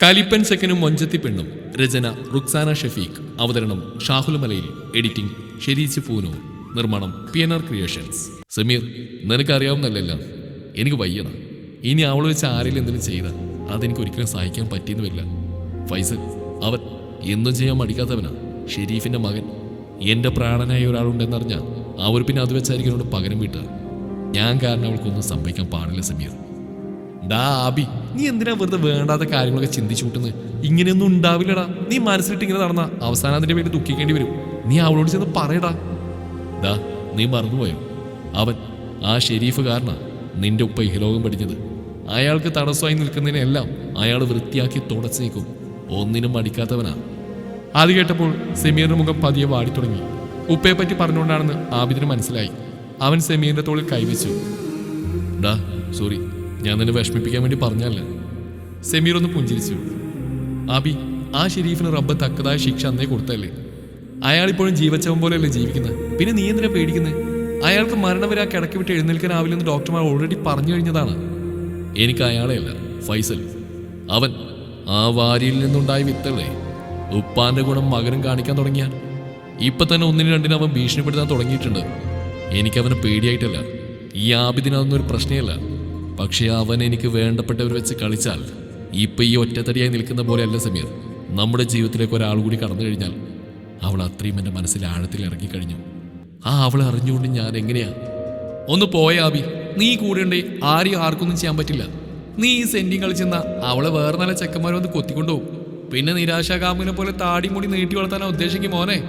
കലിപ്പൻ ചെക്കനും മൊഞ്ചത്തി പെണ്ണും. രചന റുക്സാന ഷഫീഖ്. അവതരണം ഷാഹുൽ മലയിൽ. എഡിറ്റിംഗ് ഷെരീച്ച് പൂനൂർ. നിർമ്മാണം PNR ക്രിയേഷൻസ്. സമീർ, നിനക്കറിയാവുന്നല്ല, എനിക്ക് വയ്യണ. ഇനി അവൾ വെച്ച് ആരെങ്കിലും എന്തെങ്കിലും ചെയ്ത അതെനിക്ക് ഒരിക്കലും സഹിക്കാൻ പറ്റിയെന്ന് വരില്ല. ഫൈസൽ, അവൻ എന്നും ചെയ്യാൻ മടിക്കാത്തവനാ. ഷെരീഫിന്റെ മകൻ. എന്റെ പ്രാണനായ ഒരാളുണ്ടെന്നറിഞ്ഞാൽ അവർ പിന്നെ അത് വെച്ചായിരിക്കും എന്നോട് പകരം വീട്ടുക. ഞാൻ കാരണം അവൾക്കൊന്നും സംഭവിക്കാൻ പാടില്ല സമീർ. ഡാ ആബി, നീ എന്തിനാ വെറുതെ വേണ്ടാത്ത കാര്യങ്ങളൊക്കെ ചിന്തിച്ചു കൂട്ടുന്നത്? ഇങ്ങനെയൊന്നും ഉണ്ടാവില്ലടാ. നീ മനസ്സിലിട്ട് ഇങ്ങനെ നടന്ന അവസാനം അതിന്റെ പേര് ദുഃഖിക്കേണ്ടി വരും. നീ അവളോട് ചെന്ന് പറയടാ. ഡാ, നീ മറന്നുപോയോ? അവൻ ആ ഷെരീഫ് കാരണ നിന്റെ ഉപ്പ ഇഹലോകം പഠിച്ചത്. അയാൾക്ക് തടസ്സമായി നിൽക്കുന്നതിനെല്ലാം അയാൾ വൃത്തിയാക്കി തുടച്ചേക്കും. ഒന്നിനും മടിക്കാത്തവനാ. അത് കേട്ടപ്പോൾ സമീറിന്റെ മുഖം പതിയെ വാടിത്തുടങ്ങി. ഉപ്പയെ പറ്റി പറഞ്ഞുകൊണ്ടാണെന്ന് ആബിദിന് മനസ്സിലായി. അവൻ സമീറിന്റെ തോളിൽ കൈവച്ചു. ഡാ, സോറി, ഞാൻ നിന്നെ വിഷമിപ്പിക്കാൻ വേണ്ടി പറഞ്ഞല്ല. സമീർ ഒന്ന് പുഞ്ചിരിച്ചു. ആബി, ആ ഷെരീഫിന് റബ്ബ് തക്കതായ ശിക്ഷ അന്നേ കൊടുത്തല്ലേ. അയാളിപ്പോഴും ജീവച്ചവൻ പോലെയല്ലേ ജീവിക്കുന്നത്. പിന്നെ നീ എന്തിനാ പേടിക്കുന്നത്? അയാൾക്ക് മരണം വരെ ആ കിടക്കി വിട്ട് എഴുന്നേൽക്കാനാവില്ലെന്ന് ഡോക്ടർമാർ ഓൾറെഡി പറഞ്ഞു കഴിഞ്ഞതാണ്. എനിക്ക് അയാളെയല്ല, ഫൈസൽ. അവൻ ആ വാരിയിൽ നിന്നുണ്ടായ വിത്തല്ലേ. ഉപ്പാന്റെ ഗുണം മകനും കാണിക്കാൻ തുടങ്ങിയാൽ ഇപ്പൊ തന്നെ ഒന്നിനും രണ്ടിനും അവൻ ഭീഷണിപ്പെടുത്താൻ തുടങ്ങിയിട്ടുണ്ട്. എനിക്കവനെ പേടിയായിട്ടല്ല. ഈ ആബിദിനതൊന്നും ഒരു പ്രശ്നമല്ല. പക്ഷെ അവൻ എനിക്ക് വേണ്ടപ്പെട്ടവർ വെച്ച് കളിച്ചാൽ ഇപ്പൊ ഈ ഒറ്റത്തടിയായി നിൽക്കുന്ന പോലെയല്ല സമീർ. നമ്മുടെ ജീവിതത്തിലേക്ക് ഒരാൾ കൂടി കടന്നു കഴിഞ്ഞാൽ അവൾ അത്രയും എൻ്റെ മനസ്സിൽ ആഴത്തിൽ ഇറങ്ങിക്കഴിഞ്ഞു. ആ അവളെ അറിഞ്ഞുകൊണ്ട് ഞാൻ എങ്ങനെയാ? ഒന്ന് പോയ ആബി, നീ കൂടെ ഉണ്ടേ ആരെയും ആർക്കൊന്നും ചെയ്യാൻ പറ്റില്ല. നീ ഈ സെന്റിങ് കളിച്ചെന്ന അവളെ വേറെ നല്ല ചെക്കന്മാർ വന്ന് കൊത്തിക്കൊണ്ടുപോകും. പിന്നെ നിരാശാകാമുവിനെ പോലെ താടി മുടി നീട്ടി വളർത്താനാ ഉദ്ദേശിക്കും മോനെ.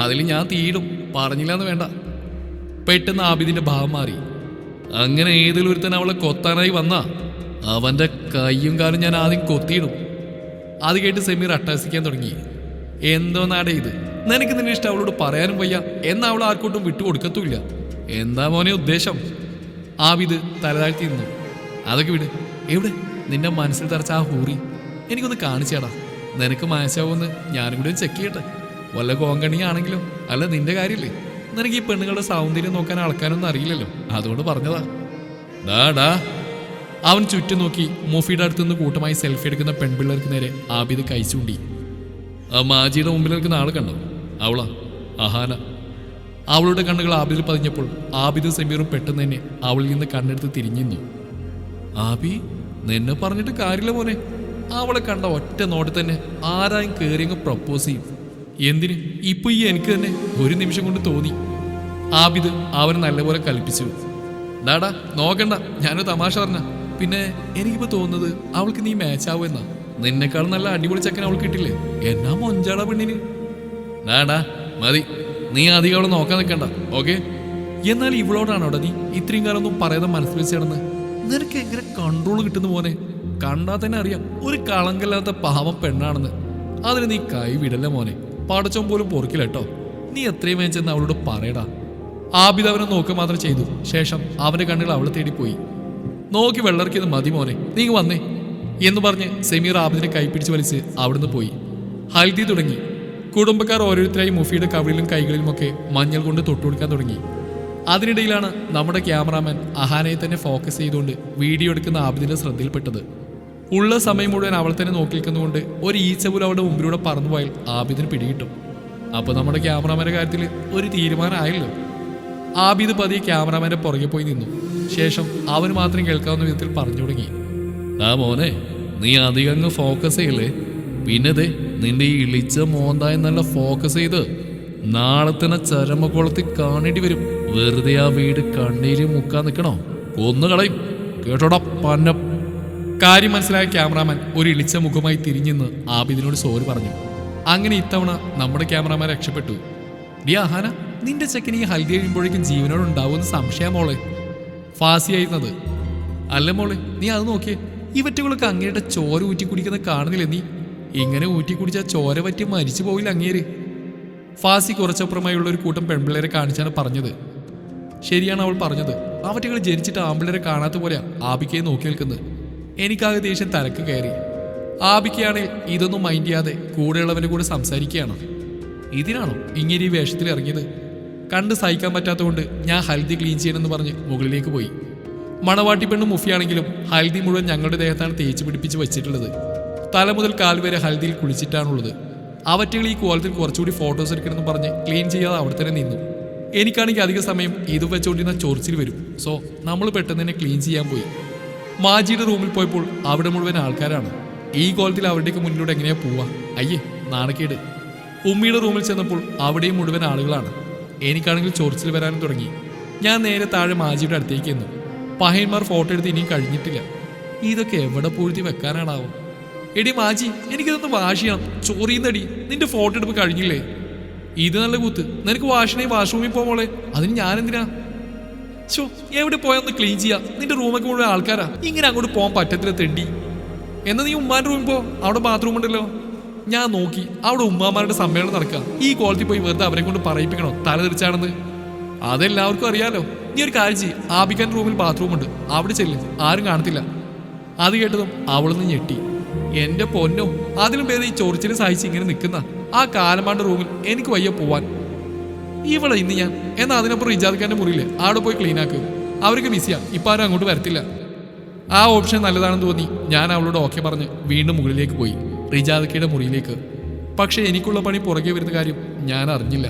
അതിൽ ഞാൻ തീടും, പറഞ്ഞില്ലാന്ന് വേണ്ട. പെട്ടെന്ന് ആബിദിന്റെ ഭാവം മാറി. അങ്ങനെ ഏതെങ്കിലും ഒരുത്തൻ അവളെ കൊത്താനായി വന്നാ അവന്റെ കൈയും കാലും ഞാൻ ആദ്യം കൊത്തിയിടും. അത് കേട്ട് സമീർ അട്ടഹസിക്കാൻ തുടങ്ങി. എന്തോ നാടേ ഇത്? നിനക്ക് നിന്നെ ഇഷ്ടം അവളോട് പറയാനും വയ്യ, എന്നാ അവൾ ആർക്കോട്ടും വിട്ടുകൊടുക്കത്തുമില്ല. എന്താ മോനെ ഉദ്ദേശം? ആബിദ് തലതാഴ്ത്തി നിന്നു. അതൊക്കെ വിട്. എവിടെ നിന്റെ മനസ്സിൽ തറച്ച ആ ഹൂറി എനിക്കൊന്ന് കാണിച്ചേടാ. നിനക്ക് മനസ്സാവുമെന്ന് ഞാനും കൂടി ചെക്ക് ചെയ്യട്ടെ. വല്ല കോങ്കണിയാണെങ്കിലും. അല്ല, നിന്റെ കാര്യമില്ലേ? നിനക്ക് ഈ പെണ്ണുങ്ങളുടെ സൗന്ദര്യം നോക്കാൻ അളക്കാനൊന്നും അറിയില്ലല്ലോ, അതുകൊണ്ട് പറഞ്ഞതാ. ഡാ. അവൻ ചുറ്റും നോക്കി മുഫിയുടെ അടുത്തുനിന്ന് കൂട്ടമായി സെൽഫി എടുക്കുന്ന പെൺപിള്ളേർക്ക് നേരെ ആബിദ് കൈ ചൂണ്ടി. ആ മാജിയുടെ മുമ്പിൽ നിൽക്കുന്ന ആൾ കണ്ടോ? അവളാ, അഹാന. അവളുടെ കണ്ണുകൾ ആബിദിൽ പതിഞ്ഞപ്പോൾ ആബിദും സമീറും പെട്ടെന്ന് തന്നെ അവളിൽ നിന്ന് കണ്ണെടുത്ത് തിരിഞ്ഞിരുന്നു. ആബി, നിന്നെ പറഞ്ഞിട്ട് കാര്യമില്ല മോനെ. അവളെ കണ്ട ഒറ്റ നോട്ട് തന്നെ ആരായും കയറിയങ്ങ് പ്രപ്പോസ് ചെയ്യും. എന്തിന്? ഇപ്പൊ ഈ എനിക്ക് തന്നെ ഒരു നിമിഷം കൊണ്ട് തോന്നി. ആബിദ് അവനെ നല്ലപോലെ കൽപ്പിച്ചു. ഡാടാ, നോക്കണ്ട, ഞാനൊരു തമാശ പറഞ്ഞ. പിന്നെ എനിക്കിപ്പോ തോന്നുന്നത് അവൾക്ക് നീ മാച്ച് ആവുമെന്നാ. നിന്നെക്കാൾ നല്ല അടിപൊളി ചക്കൻ അവൾക്ക് കിട്ടില്ലേ? എന്നാ മൊഞ്ചാടാ പെണ്ണിന്. ഡാടാ, മതി, നീ അധികം അവളെ നോക്കാൻ നിൽക്കണ്ട, ഓക്കെ? എന്നാൽ ഇവളോടാണോടാ നീ ഇത്രയും കാലം ഒന്നും പറയാതെ മനസ്സിൽ വെച്ച് കിടന്ന്? നിനക്ക് എങ്ങനെ കൺട്രോൾ കിട്ടുന്നു മോനെ? കണ്ടാൽ തന്നെ അറിയാം ഒരു കളങ്കല്ലാത്ത പാവം പെണ്ണാണെന്ന്. അതിന് നീ കൈ വിടല്ലേ മോനെ. പടച്ചോൻ പോലും പൊറുക്കില്ല കേട്ടോ. നീ എത്രയും വേച്ചെന്ന് അവളോട് പറയടാ. ആബിദ് അവനെ നോക്കുക മാത്രം ചെയ്തു. ശേഷം അവന്റെ കണ്ണുകൾ അവളെ തേടിപ്പോയി. നോക്കി വെള്ളർക്കിയത് മതി മോനെ, നീ വന്നേ എന്ന് പറഞ്ഞ് സമീർ ആബിദിനെ കൈപ്പിടിച്ച് വലിച്ച് അവിടുന്ന് പോയി. ഹൽദി തുടങ്ങി. കുടുംബക്കാർ ഓരോരുത്തരായി മുഫിയുടെ കവിളിലും കൈകളിലുമൊക്കെ മഞ്ഞൾ കൊണ്ട് തൊട്ടുകൊടുക്കാൻ തുടങ്ങി. അതിനിടയിലാണ് നമ്മുടെ ക്യാമറാമാൻ അഹാനയെ തന്നെ ഫോക്കസ് ചെയ്തുകൊണ്ട് വീഡിയോ എടുക്കുന്ന ആബിദിന്റെ ശ്രദ്ധയിൽപ്പെട്ടത്. ഉള്ള സമയം മുഴുവൻ അവൾ തന്നെ നോക്കി നിൽക്കുന്നതുകൊണ്ട് ഒരു ഈച്ച പോലും അവളുടെ മുമ്പിലൂടെ പറന്നുപോയാൽ ആബിദിന് പിടികിട്ടും. അപ്പൊ നമ്മുടെ ക്യാമറാമാന്റെ കാര്യത്തിൽ ഒരു തീരുമാനമായല്ലോ. ആബിദ് പതിയെ ക്യാമറാമാന്റെ പുറകെ പോയി നിന്നു. ശേഷം അവന് മാത്രം കേൾക്കാവുന്ന വിധത്തിൽ പറഞ്ഞു തുടങ്ങി. ആ മോനെ, നീ അധികം ഫോക്കസ് ചെയ്യല്ലേ. പിന്നെതേ നിന്റെ ഈ ഇളിച്ച മോന്തായ നല്ല ഫോക്കസ് ചെയ്ത് നാളെ തന്നെ ചരമകുളത്തിൽ കാണേണ്ടി വരും. വെറുതെ ആ വീട് കണ്ണീര് മുക്കാൻ നിൽക്കണോ? കൊന്നുകളയും, കേട്ടോടാ പന്ന. കാര്യം മനസ്സിലായ ക്യാമറാമാൻ ഒരു ഇളിച്ച മുഖമായി തിരിഞ്ഞെന്ന് ആബിദിനോട് സോറി പറഞ്ഞു. അങ്ങനെ ഇത്തവണ നമ്മുടെ ക്യാമറാമാൻ രക്ഷപ്പെട്ടു. ഡി അഹാന, നിന്റെ ചെക്കൻ ഈ ഹൽദി കഴിയുമ്പോഴേക്കും ജീവനോടുണ്ടാവുമെന്ന് സംശയം മോളെ. ഫാസിയായിരുന്നത്. അല്ല മോളെ, നീ അത് നോക്കിയേ. ഇവറ്റകളൊക്കെ അങ്ങേരുടെ ചോര ഊറ്റി കുടിക്കുന്ന കാണുന്നില്ല നീ? ഇങ്ങനെ ഊറ്റി കുടിച്ചാൽ ചോര പറ്റി മരിച്ചു പോവില്ല അങ്ങേര്. ഫാസി കുറച്ചപ്പുറമായുള്ള ഒരു കൂട്ടം പെൺപിള്ളേരെ കാണിച്ചാണ് പറഞ്ഞത്. ശരിയാണ് അവൾ പറഞ്ഞത്. അവറ്റകൾ ജനിച്ചിട്ട് ആമ്പിള്ളേരെ കാണാത്ത പോലെയാ ആബിക്കയെ നോക്കി നിൽക്കുന്നത്. എനിക്കാകെ ദേഷ്യം തലക്ക് കയറി. ആബിക്കയാണെങ്കിൽ ഇതൊന്നും മൈൻഡ് ചെയ്യാതെ കൂടെയുള്ളവന്റെ കൂടെ സംസാരിക്കുകയാണ്. ഇതിനാണോ ഇങ്ങനെ ഈ വേഷത്തിൽ ഇറങ്ങിയത്? കണ്ട് സഹിക്കാൻ പറ്റാത്തതുകൊണ്ട് ഞാൻ ഹൽദി ക്ലീൻ ചെയ്യണമെന്ന് പറഞ്ഞ് മുകളിലേക്ക് പോയി. മണവാട്ടി പെണ്ണും മുഫിയാണെങ്കിലും ഹൽദി മുഴുവൻ ഞങ്ങളുടെ ദേഹത്താണ് തേച്ച് പിടിപ്പിച്ച് വെച്ചിട്ടുള്ളത്. തല മുതൽ കാൽ വരെ ഹൽദിയിൽ കുളിച്ചിട്ടാണുള്ളത്. അവറ്റകൾ ഈ കോലത്തിൽ കുറച്ചുകൂടി ഫോട്ടോസ് എടുക്കണമെന്ന് പറഞ്ഞ് ക്ലീൻ ചെയ്യാതെ അവിടെ തന്നെ നിന്നു. എനിക്കാണെങ്കിൽ അധിക സമയം ഇത് വെച്ചുകൊണ്ടിരുന്ന ചൊറിച്ചിൽ വരും. സോ നമ്മൾ പെട്ടെന്ന് തന്നെ ക്ലീൻ ചെയ്യാൻ പോയി. മാജിയുടെ റൂമിൽ പോയപ്പോൾ അവിടെ മുഴുവൻ ആൾക്കാരാണ്. ഈ കോലത്തിൽ അവരുടെയൊക്കെ മുന്നിലൂടെ എങ്ങനെയാ പോവാ? അയ്യേ, നാണക്കേട്. ഉമ്മിയുടെ റൂമിൽ ചെന്നപ്പോൾ അവിടെയും മുഴുവൻ ആളുകളാണ്. എനിക്കാണെങ്കിൽ ചൊറിച്ചിൽ വരാനും തുടങ്ങി. ഞാൻ നേരെ താഴെ മാജിയുടെ അടുത്തേക്ക് ചെന്നു. പഹയന്മാർ ഫോട്ടോ എടുത്ത് ഇനിയും കഴിഞ്ഞിട്ടില്ല. ഇതൊക്കെ എവിടെ പൂഴ്ത്തി വെക്കാനാണാവും? എടി മാജി, എനിക്കിതൊന്ന് വാഷ് ചെയ്യണം. ചോറിയുന്നടി, നിന്റെ ഫോട്ടോ എടുപ്പ് കഴിഞ്ഞില്ലേ? ഇത് നല്ല കൂത്ത്. നിനക്ക് വാഷിനെ വാഷ്റൂമിൽ പോമോളെ, അതിന് ഞാനെന്തിനാ? ഷോ, എവിടെ പോയൊന്ന് ക്ലീൻ ചെയ്യാം. നിന്റെ റൂമൊക്കെ മുഴുവൻ ആൾക്കാരാ. ഇങ്ങനെ അങ്ങോട്ട് പോകാൻ പറ്റത്തില്ല തെണ്ടി. എന്നാ നീ ഉമ്മാന്റെ റൂമിൽ പോ, അവിടെ ബാത്റൂം ഉണ്ടല്ലോ. ഞാൻ നോക്കി, അവിടെ ഉമ്മാമാരുടെ സമ്മേളനം നടക്കുക. ഈ കോളത്തിൽ പോയി വെറുതെ അവരെ കൊണ്ട് പറയിപ്പിക്കണോ തല തിരിച്ചാണെന്ന്? അതെല്ലാവർക്കും അറിയാലോ. നീ ഒരു കാര്യം ചെയ്യ്, ആബിക്കാൻ റൂമിൽ ബാത്റൂം ഉണ്ട്, അവിടെ ചെല്ല്, ആരും കാണത്തില്ല. അത് കേട്ടതും അവളൊന്ന് ഞെട്ടി. എന്റെ പൊന്നോ, അതിലും ഭേദം ഈ ചൊറിച്ചിന് സഹിച്ച് ഇങ്ങനെ നിൽക്കുന്ന ആ കാലമാണ്ട് റൂമിൽ എനിക്ക് വയ്യ പോവാൻ. ഇവളെ ഇന്ന് ഞാൻ എന്നാ അതിനപ്പുറം ഇജാദ്ഖാന്റെ മുറിയില്ലേ, അവിടെ പോയി ക്ലീൻ ആക്കുക. അവർക്ക് ബിസിയാ, ഇപ്പം ആരും അങ്ങോട്ട് വരത്തില്ല. ആ ഓപ്ഷൻ നല്ലതാണെന്ന് തോന്നി ഞാൻ അവളോട് ഓക്കെ പറഞ്ഞ് വീണ്ടും മുകളിലേക്ക് പോയി, റിജാദ്ഖയുടെ മുറിയിലേക്ക്. പക്ഷെ എനിക്കുള്ള പണി പുറകെ വരുന്ന കാര്യം ഞാൻ അറിഞ്ഞില്ല.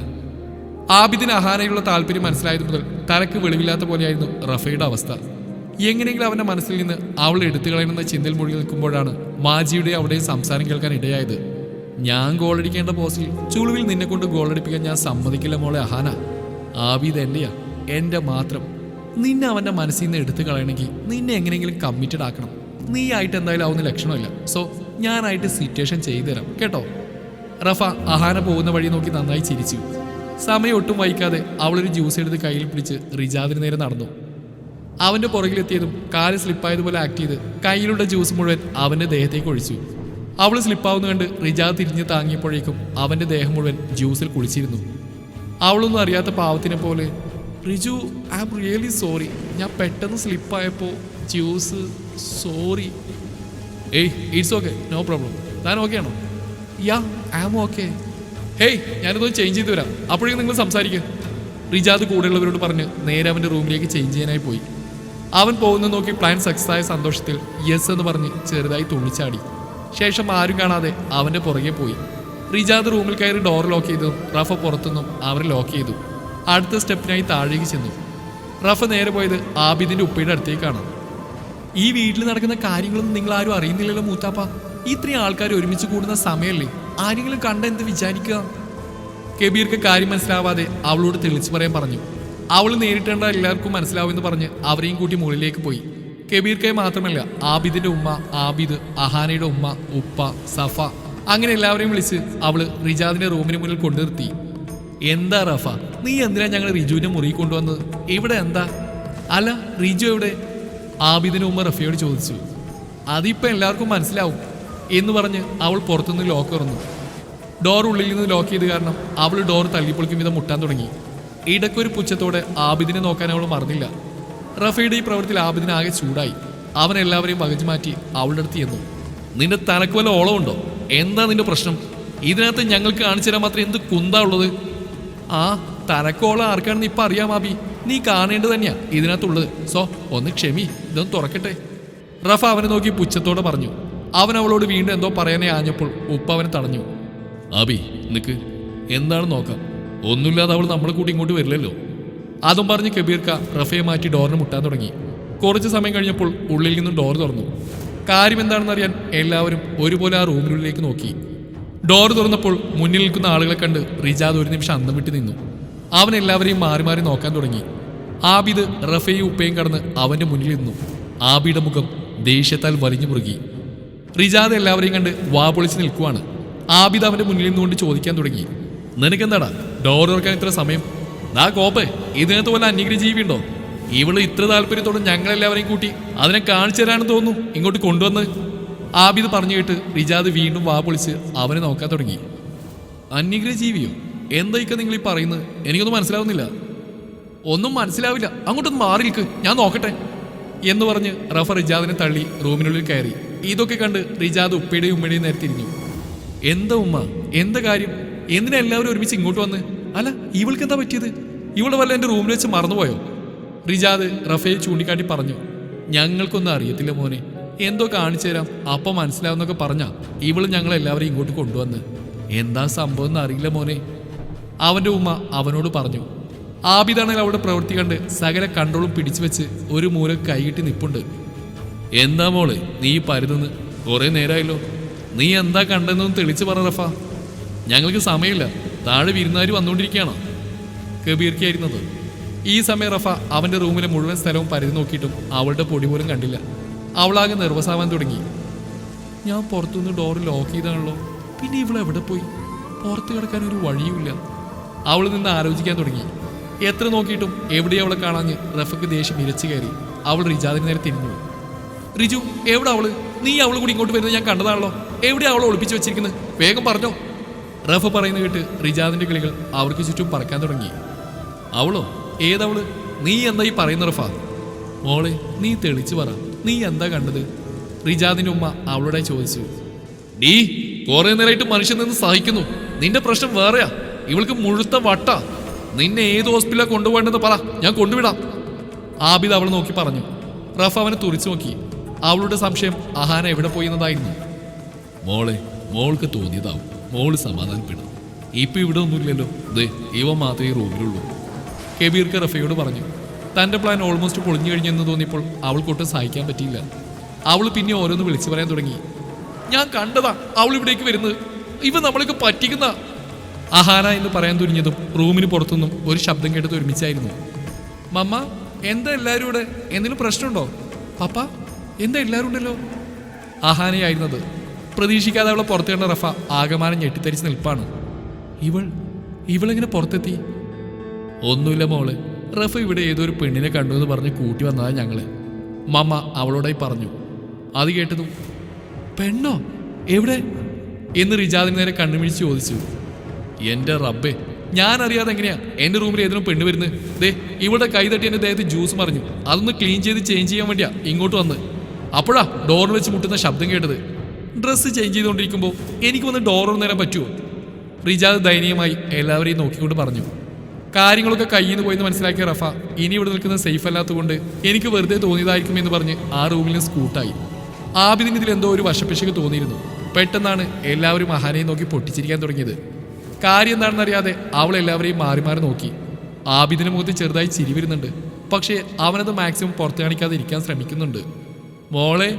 ആബിദിന് അഹാനയുള്ള താല്പര്യം മനസ്സിലായത് മുതൽ തലക്ക് വെളിവില്ലാത്ത പോലെയായിരുന്നു റഫയുടെ അവസ്ഥ. എങ്ങനെയെങ്കിലും അവന്റെ മനസ്സിൽ നിന്ന് അവൾ എടുത്തു കളയണമെന്ന ചിന്തയിൽ മുഴുകി നിൽക്കുമ്പോഴാണ് മാജിയുടെ അവിടെ സംസാരം കേൾക്കാൻ ഇടയായത്. ഞാൻ ഗോളടിക്കേണ്ട പോസ്റ്റിൽ ചുളുവിൽ നിന്നെ കൊണ്ട് ഗോളടിപ്പിക്കാൻ ഞാൻ സമ്മതിക്കില്ല മോളെ അഹാന. ആബിദ് എന്റെയാ, എന്റെ മാത്രം. നിന്നെ അവന്റെ മനസ്സിൽ നിന്ന് എടുത്തു കളയണമെങ്കിൽ നിന്നെ എങ്ങനെയെങ്കിലും കമ്മിറ്റഡ് ആക്കണം. നീ ആയിട്ട് എന്തായാലും ആവുന്ന ലക്ഷണമില്ല. സോ ഞാനായിട്ട് സിറ്റുവേഷൻ ചെയ്തു തരാം കേട്ടോ. റഫ അഹാന പോകുന്ന വഴി നോക്കി നന്നായി ചിരിച്ചു. സമയം ഒട്ടും വൈകാതെ അവളൊരു ജ്യൂസ് എടുത്ത് കയ്യിൽ പിടിച്ച് റിജാദിന് നേരെ നടന്നു. അവന്റെ പുറകിലെത്തിയതും കാല് സ്ലിപ്പായതുപോലെ ആക്ട് ചെയ്ത് കയ്യിലുള്ള ജ്യൂസ് മുഴുവൻ അവന്റെ ദേഹത്തേക്ക് ഒഴിച്ചു. അവൾ സ്ലിപ്പാവുന്ന കണ്ട് റിജാദ് തിരിഞ്ഞ് താങ്ങിയപ്പോഴേക്കും അവന്റെ ദേഹം മുഴുവൻ ജ്യൂസിൽ കുളിച്ചിരുന്നു. അവളൊന്നും അറിയാത്ത പാവത്തിനെ പോലെ, Riju, I am really sorry. ഞാൻ പെട്ടെന്ന് സ്ലിപ്പായപ്പോൾ ജ്യൂസ്, സോറി. ഏയ്, ഇറ്റ്സ് ഓക്കെ, നോ പ്രോബ്ലം. താൻ ഓക്കെ ആണോ? Yeah, I am okay. Hey, ഞാനിതൊന്ന് ചേഞ്ച് ചെയ്ത് വരാം, അപ്പോഴേക്കും നിങ്ങൾ സംസാരിക്കുക. റിജാദ് കൂടെയുള്ളവരോട് പറഞ്ഞ് നേരെ അവൻ്റെ റൂമിലേക്ക് ചേഞ്ച് ചെയ്യാനായി പോയി. അവൻ പോകുന്നത് നോക്കി പ്ലാൻ സക്സസ് ആയ സന്തോഷത്തിൽ യെസ് എന്ന് പറഞ്ഞ് ചെറുതായി തുള്ളിച്ചാടി. ശേഷം ആരും കാണാതെ അവൻ്റെ പുറകെ പോയി. റിജാദ് റൂമിൽ കയറി ഡോർ ലോക്ക് ചെയ്തതും റഫ പുറത്തുനിന്നും അവരെ ലോക്ക് ചെയ്തു. അടുത്ത സ്റ്റെപ്പിനായി താഴേക്ക് ചെന്നു. റഫ നേരെ പോയത് ആബിദിന്റെ ഉപ്പയുടെ അടുത്തേക്കാണ്. ഈ വീട്ടിൽ നടക്കുന്ന കാര്യങ്ങളൊന്നും നിങ്ങൾ ആരും അറിയുന്നില്ലല്ലോ മൂത്താപ്പ. ഇത്രയും ആൾക്കാർ ഒരുമിച്ച് കൂടുന്ന സമയമല്ലേ, ആരെങ്കിലും കണ്ട എന്ത് വിചാരിക്കുക? കബീർക്ക് കാര്യം മനസ്സിലാവാതെ അവളോട് തെളിച്ചു പറയാൻ പറഞ്ഞു. അവൾ നേരിട്ടേണ്ട എല്ലാവർക്കും മനസ്സിലാവുമെന്ന് പറഞ്ഞ് അവരെയും കൂട്ടി മുകളിലേക്ക് പോയി. കബീർക്കായി മാത്രമല്ല, ആബിദിന്റെ ഉമ്മ, ആബിദ്, അഹാനയുടെ ഉമ്മ, ഉപ്പ, സഫ, അങ്ങനെ എല്ലാവരെയും വിളിച്ച് അവള് റിജാദിന്റെ റൂമിന് മുന്നിൽ കൊണ്ടു നിർത്തി. എന്താ റഫ, നീ എന്തിനാ ഞങ്ങൾ റിജുവിന്റെ മുറി കൊണ്ടുവന്നത്? ഇവിടെ എന്താ? അല്ല, റിജു എവിടെ? ആബിദിന്റെ ഉമ്മ റഫയോട് ചോദിച്ചു. അതിപ്പോ എല്ലാവർക്കും മനസ്സിലാവും എന്ന് പറഞ്ഞ് അവൾ പുറത്തുനിന്ന് ലോക്ക് തുറന്നു. ഡോർ ഉള്ളിൽ നിന്ന് ലോക്ക് ചെയ്ത് കാരണം അവൾ ഡോർ തല്ലിപ്പൊളിക്കും വിധം മുട്ടാൻ തുടങ്ങി. ഇടയ്ക്കൊരു പുച്ഛത്തോടെ ആബിദിനെ നോക്കാൻ അവൾ മറന്നില്ല. റഫയുടെ ഈ പ്രവൃത്തിയിൽ ആബിദിന് ആകെ ചൂടായി. അവൻ എല്ലാവരെയും വകച്ചു മാറ്റി അവളുടെ അടുത്ത് ചെന്നു. നിന്റെ തലക്ക് വല്ല ഓളമുണ്ടോ? എന്താ നിന്റെ പ്രശ്നം? ഇതിനകത്ത് ഞങ്ങൾക്ക് കാണിച്ചു തരാൻ മാത്രം എന്ത് കുന്താ ഉള്ളത്? ആ തലക്കോളം ആർക്കാണെന്ന് ഇപ്പം അറിയാം ആബി. നീ കാണേണ്ടത് തന്നെയാ ഇതിനകത്തുള്ളത്. സോ ഒന്ന് ക്ഷമി, ഇതൊന്ന് തുറക്കട്ടെ. റഫ അവനെ നോക്കി പുച്ഛത്തോടെ പറഞ്ഞു. അവൻ അവളോട് വീണ്ടും എന്തോ പറയാനേ ആഞ്ഞപ്പോൾ ഉപ്പ അവനെ തടഞ്ഞു. ആബി നിക്ക്, എന്താണ് നോക്കാം. ഒന്നുമില്ലാതെ അവൾ നമ്മളെ കൂട്ടി ഇങ്ങോട്ട് വരില്ലല്ലോ. അതും പറഞ്ഞ് കബീർക്ക റഫയെ മാറ്റി ഡോറിന് മുട്ടാൻ തുടങ്ങി. കുറച്ച് സമയം കഴിഞ്ഞപ്പോൾ ഉള്ളിൽ നിന്നും ഡോർ തുറന്നു. കാര്യം എന്താണെന്നറിയാൻ എല്ലാവരും ഒരുപോലെ ആ റൂമിനുള്ളിലേക്ക് നോക്കി. ഡോർ തുറന്നപ്പോൾ മുന്നിൽ നിൽക്കുന്ന ആളുകളെ കണ്ട് റിജാദ് ഒരു നിമിഷം അന്തം വിട്ട് നിന്നു. അവൻ എല്ലാവരെയും മാറി മാറി നോക്കാൻ തുടങ്ങി. ആബിദ് റഫയും ഉപ്പയും കടന്ന് അവന്റെ മുന്നിൽ നിന്നു. ആബിയുടെ മുഖം ദേഷ്യത്താൽ വലിഞ്ഞു മുറുകി. റിജാദ് എല്ലാവരെയും കണ്ട് വാ പൊളിച്ച് നിൽക്കുവാണ്. ആബിദ് അവന്റെ മുന്നിൽ നിന്നുകൊണ്ട് ചോദിക്കാൻ തുടങ്ങി. നിനക്കെന്താടാ ഡോർ തുറക്കാൻ ഇത്ര സമയം? ദാ കോപ്പേ, ഇതിനകത്ത് പോലെ അന്യഗ്രഹ ജീവിയുണ്ടോ? ഇവള് ഇത്ര താല്പര്യത്തോടെ ഞങ്ങളെല്ലാവരെയും കൂട്ടി അതിനെ കാണിച്ചു തരാണെന്ന് തോന്നുന്നു ഇങ്ങോട്ട് കൊണ്ടുവന്ന്. ആബിദ് പറഞ്ഞു കേട്ട് റിജാദ് വീണ്ടും വാ പൊളിച്ച് അവനെ നോക്കാൻ തുടങ്ങി. അന്യഗ്രഹ ജീവിയോ? എന്തായിക്കാ നിങ്ങൾ ഈ പറയുന്നത്? എനിക്കൊന്നും മനസ്സിലാവുന്നില്ല. ഒന്നും മനസ്സിലാവില്ല, അങ്ങോട്ടൊന്ന് മാറി നിൽക്ക്, ഞാൻ നോക്കട്ടെ എന്ന് പറഞ്ഞ് റഫ റിജാദിനെ തള്ളി റൂമിനുള്ളിൽ കയറി. ഇതൊക്കെ കണ്ട് റിജാദ് ഉപ്പയുടെയും ഉമ്മയുടെയും നേരെ തിരിഞ്ഞു. എന്താ ഉമ്മ, എന്താ കാര്യം? എന്തിനാ എല്ലാവരും ഒരുമിച്ച് ഇങ്ങോട്ട് വന്ന്? അല്ല, ഇവൾക്ക് എന്താ പറ്റിയത്? ഇവളെ വല്ല എൻ്റെ റൂമിൽ വെച്ച് മറന്നുപോയോ? റിജാദ് റഫയെ ചൂണ്ടിക്കാട്ടി പറഞ്ഞു. ഞങ്ങൾക്കൊന്നും അറിയത്തില്ല മോനെ, എന്തോ കാണിച്ചു തരാം, അപ്പം മനസ്സിലാവുന്നൊക്കെ പറഞ്ഞാ ഇവള് ഞങ്ങളെല്ലാവരെയും ഇങ്ങോട്ട് കൊണ്ടുവന്ന്. എന്താ സംഭവം എന്ന് അറിയില്ല മോനെ, അവൻ്റെ ഉമ്മ അവനോട് പറഞ്ഞു. ആബിദാണെങ്കിൽ അവളുടെ പ്രവൃത്തി കണ്ട് സകല കൺട്രോളും പിടിച്ചു വെച്ച് ഒരു മൂല കൈകിട്ടി നിപ്പുണ്ട്. എന്താ മോളെ നീ പരുതെന്ന്? കുറെ നേരമായല്ലോ, നീ എന്താ കണ്ടെന്നൊന്ന് തെളിച്ച് പറ റഫ. ഞങ്ങൾക്ക് സമയമില്ല, താഴെ വിരുന്നുകാർ വന്നുകൊണ്ടിരിക്കുകയാണോ? കബീർക്കായിരുന്നത്. ഈ സമയം റഫ അവൻ്റെ റൂമിലെ മുഴുവൻ സ്ഥലവും പരുതി നോക്കിയിട്ടും അവളുടെ പൊടി പോലും കണ്ടില്ല. അവളാകെ നെർവസാവാൻ തുടങ്ങി. ഞാൻ പുറത്തുനിന്ന് ഡോർ ലോക്ക് ചെയ്താണല്ലോ, പിന്നെ ഇവൾ എവിടെ പോയി? പുറത്ത് കിടക്കാൻ ഒരു വഴിയുമില്ല. അവൾ നിന്ന് ആലോചിക്കാൻ തുടങ്ങി. എത്ര നോക്കിയിട്ടും എവിടെ അവളെ കാണാഞ്ഞ് റഫക്ക് ദേഷ്യം ഇരച്ചു കയറി. അവൾ റിജാദിന് നേരെ തിരിഞ്ഞു. റിജു, എവിടെ അവള്? നീ അവൾ കൂടി ഇങ്ങോട്ട് വരുന്നത് ഞാൻ കണ്ടതാണല്ലോ. എവിടെ അവളെ ഒളിപ്പിച്ച് വെച്ചിരിക്കുന്നത്? വേഗം പറഞ്ഞോ. റഫ പറയുന്നത് കേട്ട് റിജാദിന്റെ കിളികൾ അവർക്ക് ചുറ്റും പറക്കാൻ തുടങ്ങി. അവളോ? ഏതവള്? നീ എന്താ ഈ പറയുന്ന റഫ? മോളെ നീ തെളിച്ചു പറ, നീ എന്താ കണ്ടത്? റിജാദിന്റെ ഉമ്മ അവളോടെ ചോദിച്ചു. ഡീ, കുറെ നേരമായിട്ട് മനുഷ്യൻ നിന്ന് സഹിക്കുന്നു. നിന്റെ പ്രശ്നം വേറെയാ. ഇവൾക്ക് മുഴുത്ത വട്ടാ. നിന്നെ ഏത് ഹോസ്പിറ്റലിലാണ് കൊണ്ടുപോകേണ്ടെന്ന് പറ, ഞാൻ കൊണ്ടുവിടാം. ആബിദ് അവൾ നോക്കി പറഞ്ഞു. റഫ അവനെ തുറിച്ചു നോക്കി. അവളുടെ സംശയം അഹാന എവിടെ പോയെന്നതായിരുന്നു. മോളെ, മോൾക്ക് തോന്നിയതാവും. മോള് സമാധാനപ്പെടും. ഇപ്പൊ ഇവിടെ ഒന്നുമില്ലല്ലോ, ദേ ഇവ മാത്രമേ റൂമിലുള്ളൂ. കബീർക്ക് റഫയോട് പറഞ്ഞു. തൻ്റെ പ്ലാൻ ഓൾമോസ്റ്റ് പൊളിഞ്ഞു കഴിഞ്ഞെന്ന് തോന്നിയപ്പോൾ അവൾക്കൊട്ടും സഹിക്കാൻ പറ്റിയില്ല. അവൾ പിന്നെ ഓരോന്ന് വിളിച്ചു പറയാൻ തുടങ്ങി. ഞാൻ കണ്ടതാ അവൾ ഇവിടേക്ക് വരുന്നത്. ഇവ നമ്മളൊക്കെ പറ്റിക്കുന്ന. അഹാന എന്ന് പറയാൻ തുനിഞ്ഞതും റൂമിന് പുറത്തുനിന്നും ഒരു ശബ്ദം കേട്ടത് ഒരുമിച്ചായിരുന്നു. മമ്മ, എന്താ എല്ലാവരും ഇവിടെ? എന്തെങ്കിലും പ്രശ്നമുണ്ടോ? പപ്പ, എന്താ എല്ലാവരും ഉണ്ടല്ലോ? അഹാനയായിരുന്നത്. പ്രതീക്ഷിക്കാതെ അവളെ പുറത്തു കണ്ട റഫ ആകമാനം ഞെട്ടിത്തരിച്ച് നിൽപ്പാണ്. ഇവളെങ്ങനെ പുറത്തെത്തി? ഒന്നുമില്ല മോളെ, റഫ ഇവിടെ ഏതൊരു പെണ്ണിനെ കണ്ടു എന്ന് പറഞ്ഞ് കൂട്ടി വന്നതാ ഞങ്ങള്. മമ്മ അവളോടായി പറഞ്ഞു. അത് കേട്ടതും പെണ്ണോ? എവിടെ എന്ന് റിജാദിന് നേരെ കണ്ണുമിഴിച്ച് ചോദിച്ചു. എൻ്റെ റബ്ബേ, ഞാൻ അറിയാതെ എങ്ങനെയാ എൻ്റെ റൂമിൽ ഏതിനും പെണ്ണ് വരുന്നത്? ദേ ഇവിടെ കൈ തട്ടി എൻ്റെ ദേഹത്ത് ജ്യൂസ് മറിഞ്ഞു. അതൊന്ന് ക്ലീൻ ചെയ്ത് ചേഞ്ച് ചെയ്യാൻ വേണ്ടിയാ ഇങ്ങോട്ട് വന്ന്. അപ്പോഴാ ഡോറിൽ വെച്ച് മുട്ടുന്ന ശബ്ദം കേട്ടത്. ഡ്രസ്സ് ചേഞ്ച് ചെയ്തുകൊണ്ടിരിക്കുമ്പോൾ എനിക്ക് വന്ന് ഡോർ നേരം പറ്റുമോ? റിജാദ് ദയനീയമായി എല്ലാവരെയും നോക്കിക്കൊണ്ട് പറഞ്ഞു. കാര്യങ്ങളൊക്കെ കയ്യിൽ നിന്ന് പോയെന്ന് മനസ്സിലാക്കിയ റഫ ഇനി ഇവിടെ നിൽക്കുന്നത് സേഫ് അല്ലാത്തതുകൊണ്ട് എനിക്ക് വെറുതെ തോന്നിയതായിരിക്കും എന്ന് പറഞ്ഞ് ആ റൂമിൽ നിന്ന് സ്കൂട്ടായി. ആബിദിന് ഇതിൽ എന്തോ ഒരു വശപ്പിശക്ക് തോന്നിയിരുന്നു. പെട്ടെന്നാണ് എല്ലാവരും അഹാനയെ നോക്കി പൊട്ടിച്ചിരിക്കാൻ തുടങ്ങിയത്. കാര്യം എന്താണെന്നറിയാതെ അവൾ എല്ലാവരെയും മാറി മാറി നോക്കി. ആബിദിന്റെ മുഖത്ത് ചെറുതായി ചിരി വരുന്നുണ്ട്. പക്ഷേ അവനത് മാക്സിമം പുറത്തു കാണിക്കാതെ ഇരിക്കാൻ ശ്രമിക്കുന്നുണ്ട്. മോളെ,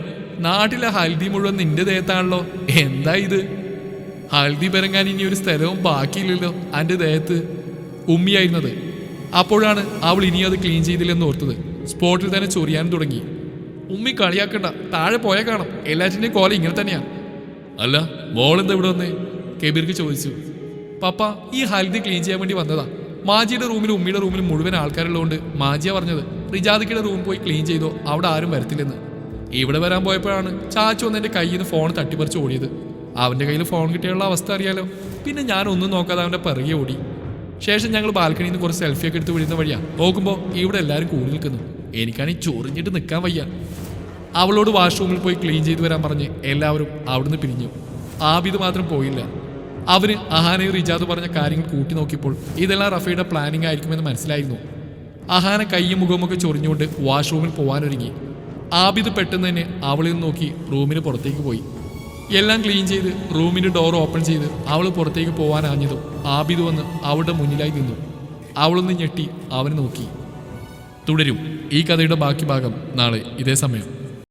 നാട്ടിലെ ഹൽദി മുഴുവൻ നിന്റെ ദേഹത്താണല്ലോ, എന്താ ഇത്? ഹൽദി പെരങ്ങാൻ ഇനി ഒരു സ്ഥലവും ബാക്കിയില്ലല്ലോ എൻ്റെ ദേഹത്ത്. ഉമ്മിയായിരുന്നത്. അപ്പോഴാണ് അവൾ ഇനി അത് ക്ലീൻ ചെയ്തില്ലെന്ന് ഓർത്തത്. സ്പോട്ടിൽ തന്നെ ചൊറിയാൻ തുടങ്ങി. ഉമ്മി കളിയാക്കണ്ട, താഴെ പോയാൽ കാണാം. എല്ലാറ്റിൻ്റെയും കോല ഇങ്ങനെ തന്നെയാ. അല്ല, മോളെന്താ ഇവിടെ വന്നേ? കബീർക്ക് ചോദിച്ചു. പപ്പ, ഈ ഹൽദി ക്ലീൻ ചെയ്യാൻ വേണ്ടി വന്നതാ. മാജിയുടെ റൂമിലും ഉമ്മിയുടെ റൂമിലും മുഴുവൻ ആൾക്കാരുള്ളതുകൊണ്ട് മാജിയ പറഞ്ഞത് റിജാദിക്കയുടെ റൂം പോയി ക്ലീൻ ചെയ്തോ, അവിടെ ആരും വരത്തില്ലെന്ന്. ഇവിടെ വരാൻ പോയപ്പോഴാണ് ചാച്ചു വന്ന് എൻ്റെ കയ്യിൽ നിന്ന് ഫോൺ തട്ടിപ്പറിച്ച് ഓടിയത്. അവൻ്റെ കയ്യിൽ ഫോൺ കിട്ടിയുള്ള അവസ്ഥ അറിയാലോ. പിന്നെ ഞാൻ ഒന്നും നോക്കാതെ അവൻ്റെ പിറകെ ഓടി. ശേഷം ഞങ്ങൾ ബാൽക്കണിയിൽ നിന്ന് കുറച്ച് സെൽഫിയൊക്കെ എടുത്ത് വിടുന്ന വഴിയാ. നോക്കുമ്പോൾ ഇവിടെ എല്ലാവരും കൂടി നിൽക്കുന്നു. എനിക്കാണെങ്കിൽ ചൊറിഞ്ഞിട്ട് നിൽക്കാൻ വയ്യ. അവളോട് വാഷ്റൂമിൽ പോയി ക്ലീൻ ചെയ്ത് വരാൻ പറഞ്ഞ് എല്ലാവരും അവിടുന്ന് പിരിഞ്ഞു. ആബിദ് മാത്രം പോയില്ല. അവന് അഹാനയും റിജാദ് പറഞ്ഞ കാര്യങ്ങൾ കൂട്ടി നോക്കിയപ്പോൾ ഇതെല്ലാം റഫയുടെ പ്ലാനിങ് ആയിരിക്കുമെന്ന് മനസ്സിലായിരുന്നു. അഹാന കയ്യും മുഖമൊക്കെ ചൊറിഞ്ഞുകൊണ്ട് വാഷ്റൂമിൽ പോകാനൊരുങ്ങി. ആബിദ് പെട്ടെന്ന് തന്നെ അവളിൽ നിന്ന് നോക്കി റൂമിന് പുറത്തേക്ക് പോയി. എല്ലാം ക്ലീൻ ചെയ്ത് റൂമിൻ്റെ ഡോർ ഓപ്പൺ ചെയ്ത് അവൾ പുറത്തേക്ക് പോകാനാഞ്ഞതും ആബിദ് വന്ന് അവളുടെ മുന്നിലായി നിന്നു. അവളൊന്ന് ഞെട്ടി അവനെ നോക്കി. തുടരും ഈ കഥയുടെ ബാക്കി ഭാഗം നാളെ ഇതേ സമയം.